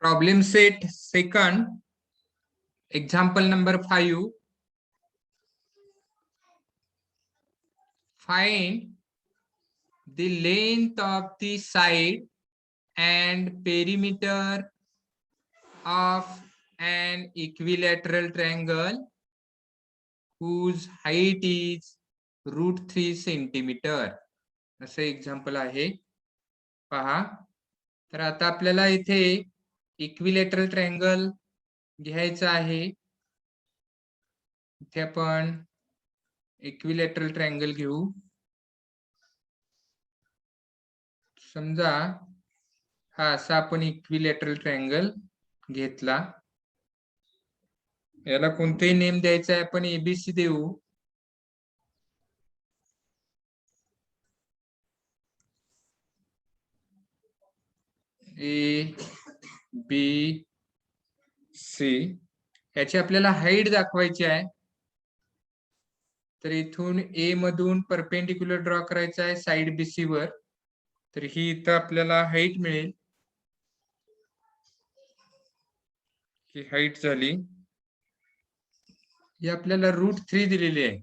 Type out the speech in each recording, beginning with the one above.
Problem set second, example number 5. Find the length of the side and perimeter of an equilateral triangle whose height is √3 centimeter. असं example आहे पहा. तर आता आपल्याला इथे equilateral triangle घ्यायचा आहे. इथे आपण इक्विलॅटरल ट्रायंगल घेऊ. समजा हा असा आपण इक्विलॅटरल ट्रायंगल घेतला. याला कोणतेही नेम द्यायचा आहे, आपण एबीसी देऊ. A B C. याची आपल्याला हाईट दाखवायची आहे. तर इथून ए मधून परपेंडिक्युलर ड्रॉ करायचा आहे साइड बीसी वर. तर ही इथं आपल्याला हाईट मिळेल. ही हाईट झाली. ही आपल्याला √3 दिलेली आहे.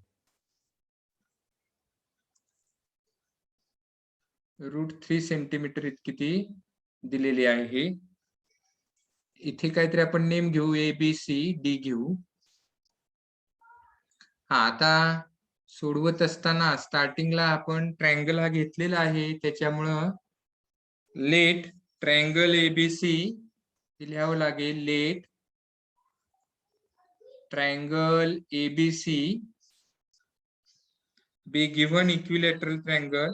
√3 सेंटीमीटर इतकी ती दिलेली आहे. इथे काहीतरी आपण नेम घेऊ, ए बी सी डी घेऊ. हा आता सोडवत असताना स्टार्टिंगला आपण ट्रायंगल हा घेतलेला आहे, त्याच्यामुळं लेट ट्रायंगल एबीसी लिहावं लागेल. Let triangle ABC be given equilateral triangle,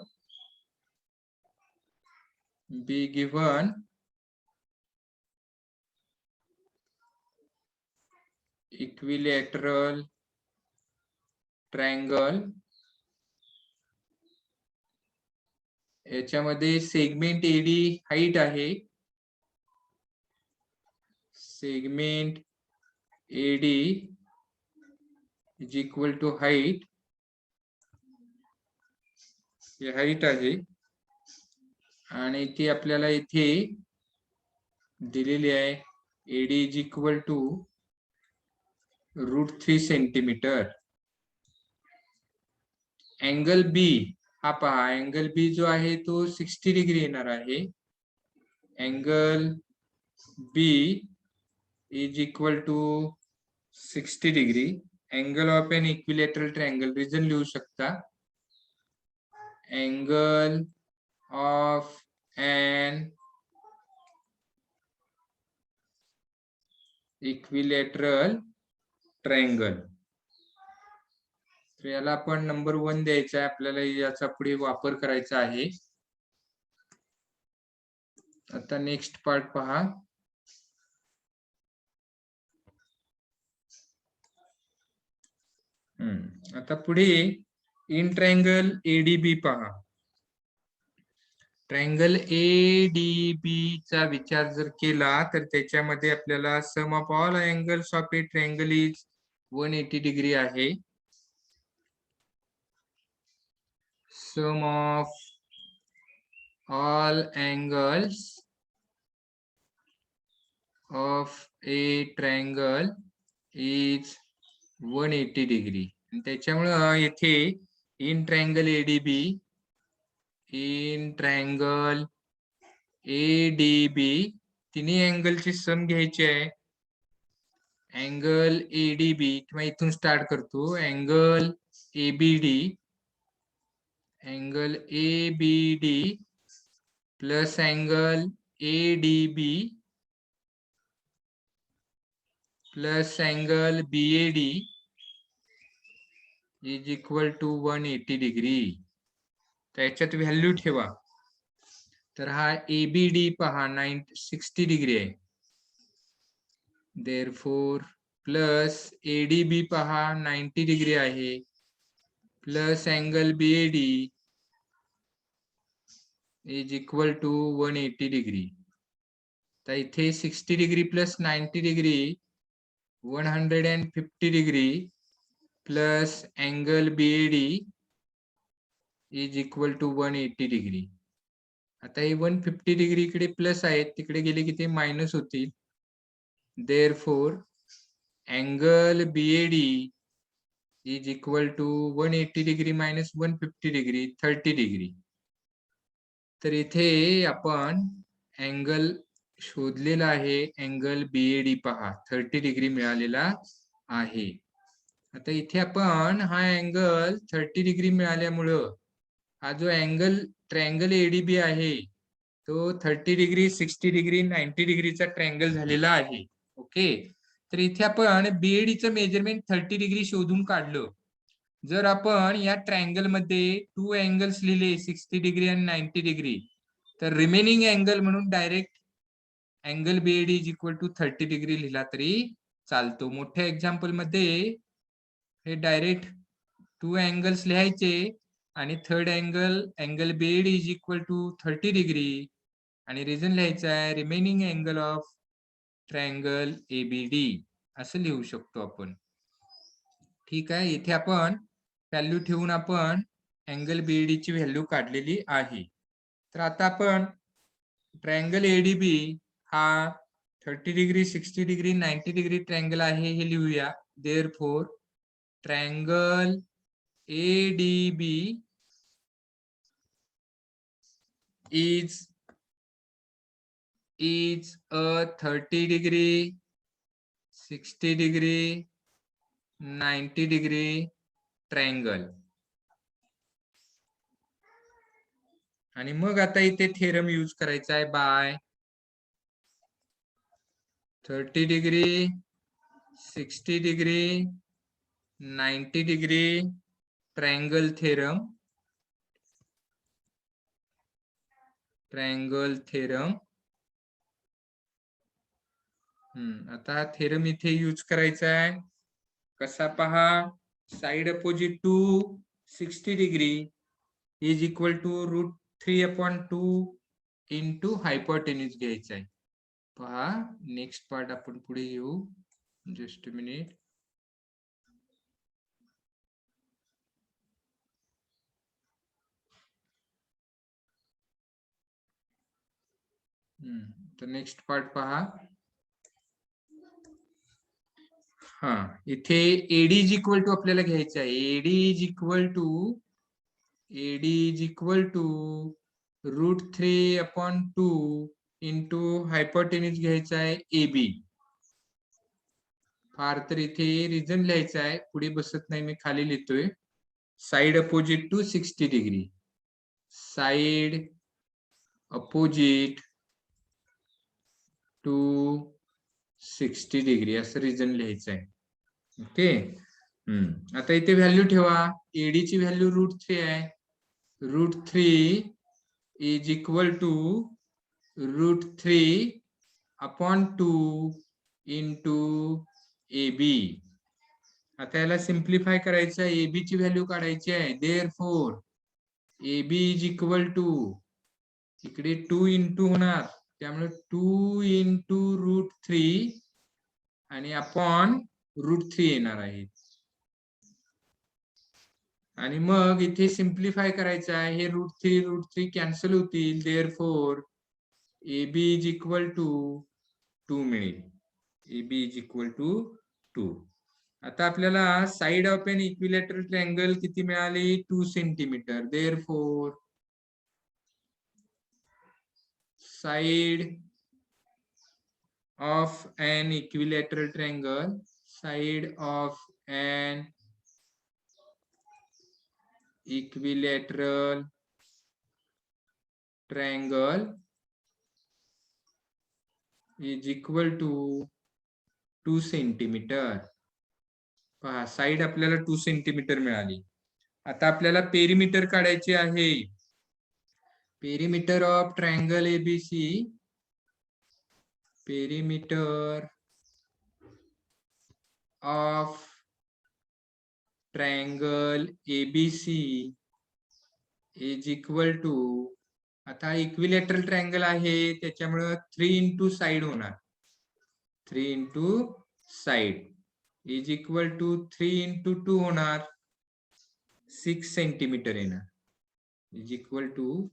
be given equilateral triangle. याच्यामध्ये सेगमेंट एडी हाईट आहे. Segment AD is equal to height. ही हाईट आहे आणि ती आपल्याला इथे दिलेली आहे. AD is equal to √3 centimetre. Angle B हा पहा, अँगल बी जो आहे तो 60 डिग्री येणार आहे. Angle B is equal to 60 degree. Angle of an equilateral triangle reason लिहू शकता. Angle of an equilateral triangle. तर याला आपण नंबर 1 द्यायचा आहे. आपल्याला याचा पुढे वापर करायचा आहे. आता नेक्स्ट पार्ट पहा. आता पुढे इन ट्रायंगल एडीबी पहा. ट्रायंगल एडीबी चा विचार जर केला तर त्याच्यामध्ये आपल्याला sum of all angles of a triangle is 180 degree आहे. Sum of all angles of a triangle is 180 degree. त्याच्यामुळं येथे in triangle ADB, in triangle ADB तिन्ही अँगलची सम घ्यायची आहे. अँगल एडीबी किंवा इथून स्टार्ट करतो. Angle ABD, angle ABD plus angle ADB plus angle BAD is equal to 180 degree. त्याच्यात व्हॅल्यू ठेवा. तर हा एबीडी पहा 60 डिग्री आहे. देअरफॉर प्लस एडीबी पहा 90 डिग्री आहे. Plus angle BAD is equal to 180 degree. तर इथे 60 degree plus 90 degree 150 degree plus angle BAD is equal to 180 degree. आता हे 150 डिग्री इकडे प्लस आहेत, तिकडे गेले की ते मायनस होतील. Therefore angle BAD is equal to 180 degree minus 150 degree 30 degree. तर इथे आपण अँगल शोधलेला आहे, अँगल BAD पहा 30 डिग्री मिळालेला आहे. आता इथे आपण हा अँगल 30 डिग्री मिळाल्यामुळं हा जो अँगल ट्रायंगल ADB आहे तो 30 डिग्री 60 डिग्री 90 डिग्रीचा ट्रायंगल झालेला आहे. ओके, तर इथे आपण BADचं मेजरमेंट 30 डिग्री शोधून काढलं. जर आपण या ट्रायंगल मध्ये 2 अँगल्स लिहिले 60 डिग्री आणि 90 डिग्री, तर रिमेनिंग अँगल म्हणून direct angle BAD is equal to 30 degree लिहिला तरी चालतो. मोठ्या एक्झाम्पल मध्ये हे डायरेक्ट 2 अँगल्स लिहायचे आणि third angle BAD is equal to 30 degree आणि रिझन लिहायचा आहे remaining angle of triangle ABD असं लिहू शकतो आपण. ठीक आहे, इथे आपण व्हॅल्यू ठेवून आपण अँगल BAD ची व्हॅल्यू काढलेली आहे. तर आता आपण ट्रायंगल ADB हा 30 डिग्री 60 डिग्री 90 डिग्री ट्रायंगल आहे हे लिहूया. Therefore triangle ADB is a 30 degree 60 degree 90 degree triangle. आणि मग आता इथे थेरम यूज करायचा आहे by 30 degree 60 degree 90 degree triangle theorem. आता हा थेरम इथे यूज करायचा आहे. कसा पहा, side opposite to 60 degree is equal to √3/2 into hypotenuse घ्यायचा आहे. पहा नेक्स्ट पार्ट आपण पुढे येऊ. Just a minute. तर नेक्स्ट पार्ट पहा. हा, इथे AD इज इक्वल टू आपल्याला घ्यायचं आहे. AD is equal to √3/2 into hypotenuse घ्यायचा आहे AB. फार तर इथे रिझन लिहायचा आहे, पुढे बसत नाही, मी खाली लिहितोय. Side opposite to 60 degree, side opposite to 60 degree असं रिझन लिहायचं आहे. ओके, आता इथे व्हॅल्यू ठेवा. AD ची व्हॅल्यू √3 आहे. √3 is equal to √3/2 into AB. आता याला सिम्प्लिफाय करायचं आहे, AB ची व्हॅल्यू काढायची आहे. Therefore AB is equal to, इकडे 2 इंटू होणार, त्यामुळे 2 इंटू √3 आणि अपॉन √3 येणार आहे. आणि मग इथे सिम्प्लिफाय करायचं आहे. हे √3 कॅन्सल होतील. Therefore AB is equal to 2 मिळेल. AB is equal to 2. आता आपल्याला side of an equilateral triangle किती मिळाले? 2 centimetre. Therefore side of an equilateral triangle, side of an equilateral triangle is equal to 2 centimetre. पहा, side आपल्याला 2 centimetre मिळाली. आता आपल्याला पेरिमीटर काढायचे आहे. Perimeter of triangle ABC, perimeter of triangle ABC is equal to, आता इक्विलॅटरल ट्रायंगल आहे त्याच्यामुळे 3 इंटू साइड होणार. 3 into side is equal to 3 into 2 होणार, 6 सेंटीमीटर येणार. Is equal to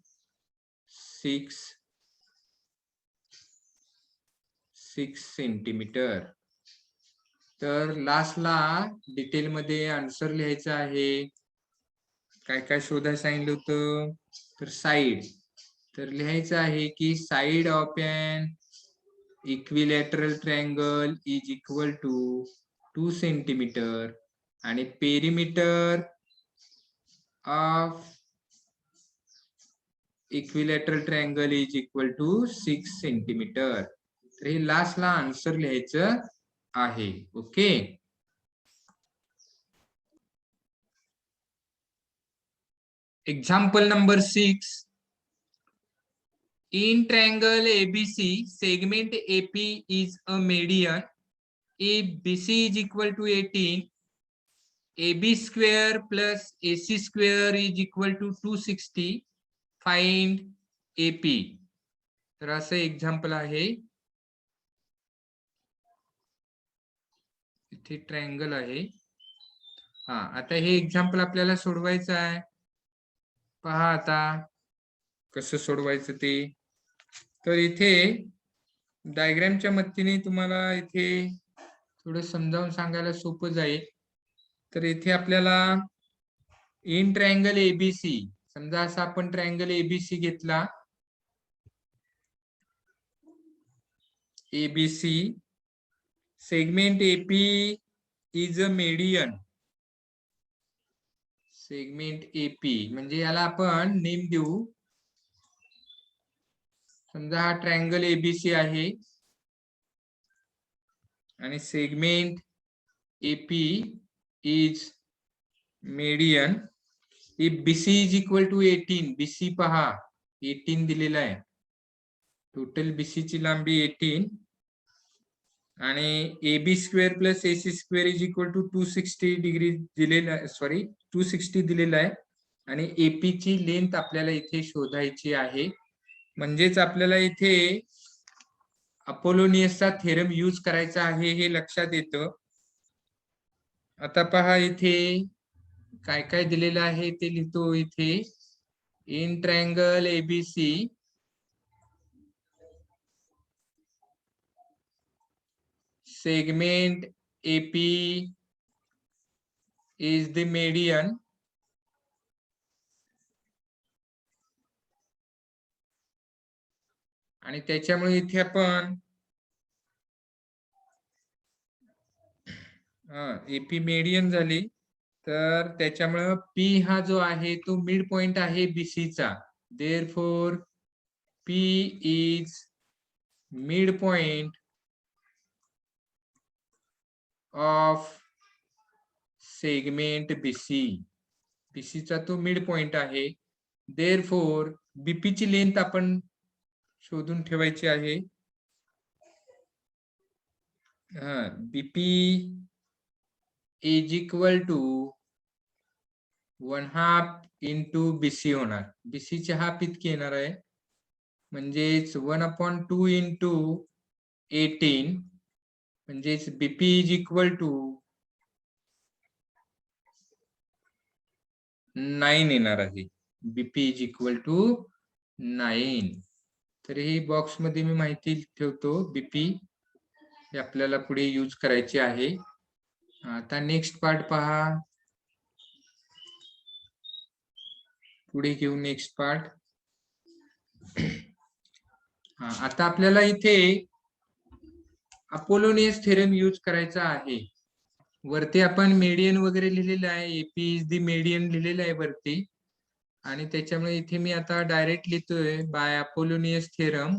6 centimetre. तर लास्टला डिटेल मध्ये आन्सर लिहायचं आहे. काय काय शोधायला सांगितलं होतं, तर साइड. तर लिहायचं आहे की side of an equilateral triangle is equal to 2 centimeter आणि perimeter of equilateral triangle is equal to 6 centimetre. तर हे लास्टला आन्सर लिहायचं आहे. Okay. Example number 6. In triangle ABC, segment AP is a median. If BC is equal to 18, AB square plus AC square is equal to 260. Find AP. तर असं example आहे. इथे triangle आहे. हा, आता हे एक्झाम्पल आपल्याला सोडवायचं आहे. पहा आता कसं सोडवायचं ते. तर इथे डायग्रामच्या मदतीने तुम्हाला इथे थोडं समजावून सांगायला सोपं जाईल. तर इथे आपल्याला इन ट्रायंगल एबीसी, समजा असा आपण ट्रायंगल एबीसी घेतला. ABC segment AP is a median. Segment AP म्हणजे याला आपण नेम देऊ. समजा हा ट्रायंगल एबीसी आहे आणि segment AP is median. If BC is equal to 18, BC पहा 18 दिलेला आहे. टोटल बीसी ची लांबी 18 आणि AB square plus AC square is equal to 260 degree दिलेला आहे. सॉरी 260 दिलेला आहे. आणि AP ची लेंथ आपल्याला इथे शोधायची आहे. म्हणजेच आपल्याला इथे अपोलोनियसचा थेरम यूज करायचा आहे हे लक्षात येतं. आता पहा इथे काय काय दिलेलं आहे ते लिहितो इथे. In triangle ABC segment AP is the median आणि त्याच्यामुळे इथे आपण AP मीडियन झाली. तर त्याच्यामुळे P हा जो आहे तो मिड पॉइंट आहे BC चा. Therefore P is mid point of segment BC. BC चा तो मिड पॉइंट आहे. देअरफॉर BP ची लेंथ आपण शोधून ठेवायची आहे. BP is equal to 1/2 into BC होणार. BC चे हाफ इतके येणार आहे. म्हणजेच 1/2 इंटू 18 म्हणजेच BP इज इक्वल टू 9 येणार आहे. BP is equal to 9. तर ही बॉक्स मध्ये मी माहिती ठेवतो. BP हे आपल्याला पुढे यूज करायचे आहे. आता नेक्स्ट पार्ट पहा. पुढे घेऊ नेक्स्ट पार्ट. आता आपल्याला इथे अपोलोनियस थेरम यूज करायचा आहे. वरती आपण मीडियन वगैरे लिहिलेलं आहे. एपी इज द मीडियन लिहिलेलं आहे वरती. आणि त्याच्यामुळे इथे मी आता डायरेक्ट लिहितोय by Apollonius theorem.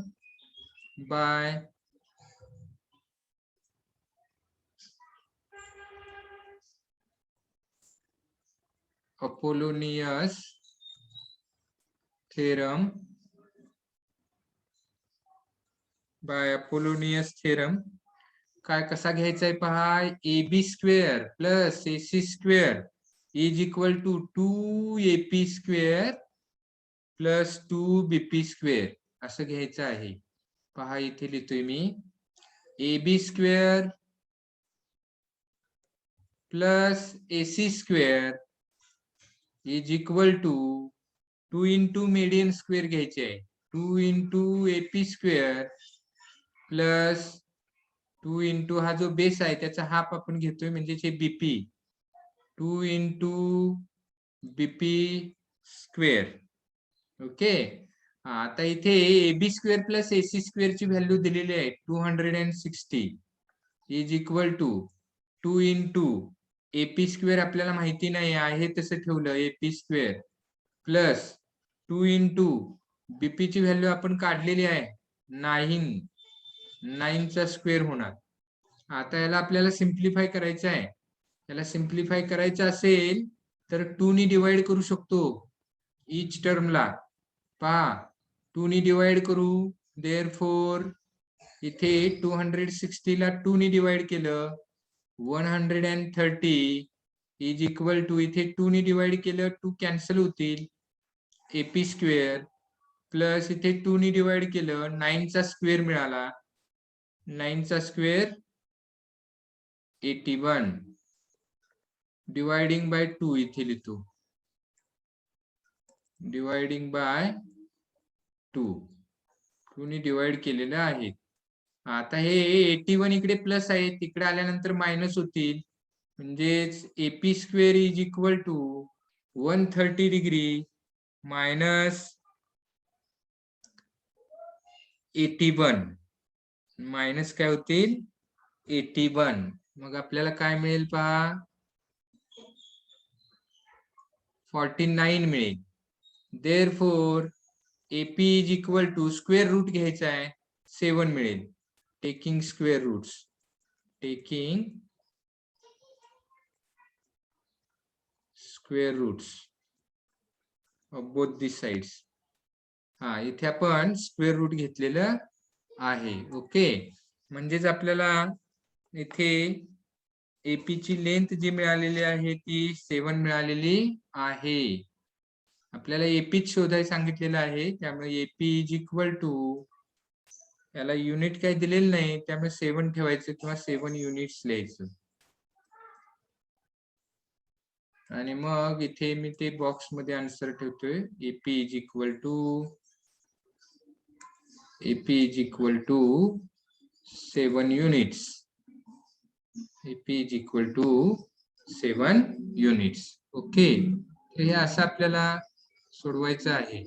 By Apollonius theorem. By Apollonius theorem काय कसा घ्यायचा आहे पहा. AB square plus AC square is equal to 2AP square plus 2BP square असं घ्यायचं आहे. पहा इथे लिहितोय मी AB square plus AC square is equal to 2 into median square घ्यायचे आहे. 2 into AP square plus 2 into हा जो बेस आहे त्याचा हाफ आपण घेतोय म्हणजे हे BP 2 into BP square. Okay. आता इथे AB square plus AC square ची व्हॅल्यू दिलेली आहे 260 is equal to 2 into AP square आपल्याला माहिती नाही आहे तसं ठेवलं AP square plus 2 into BP ची व्हॅल्यू आपण काढलेली आहे 9 चा स्क्वेअर होणार. आता याला आपल्याला सिम्प्लिफाय करायचं आहे. याला सिम्प्लिफाय करायचं असेल तर 2 ने डिवाइड करू शकतो इच टर्मला. पहा 2 ने डिवाइड करू. देअरफॉर इथे 260 ला 2 ने डिवाइड केलं 130 इज इक्वल टू इथे 2 ने डिवाइड केलं 2 कॅन्सल होतील AP स्क्वेअर प्लस इथे 2 ने डिवाइड केलं 9 चा स्क्वेअर मिळाला 9 चा स्क्वेअर 81 डिवाइडिंग बाय 2 इथे लिहितो डिवाइडिंग बाय 2 2 ने डिवाइड केलेलं आहे. आता हे 81 इकडे प्लस आहे तिकडे आल्यानंतर मायनस होतील म्हणजेच AP square is equal to 130 degree minus 81 minus काय होतील 81. मग आपल्याला काय मिळेल पहा 49 मिळेल. Therefore AP is equal to square root घ्यायचा आहे 7 मिळेल. Taking square roots taking square roots of both the sides. इथे आपण स्क्वेअर रूट घेतलेलं आहे. ओके. म्हणजेच आपल्याला इथे AP ची लेंथ जी मिळालेली आहे ती 7 मिळालेली आहे. आपल्याला AP शोधायला सांगितलेलं आहे त्यामुळे AP इज इक्वल टू याला युनिट काही दिलेलं नाही त्यामुळे 7 ठेवायचं किंवा 7 युनिट्स लिहायचं. आणि मग इथे मी ते बॉक्स मध्ये आन्सर ठेवतोय AP is equal to 7 units. AP is equal to 7 units. Okay. तर हे असं आपल्याला सोडवायचं आहे.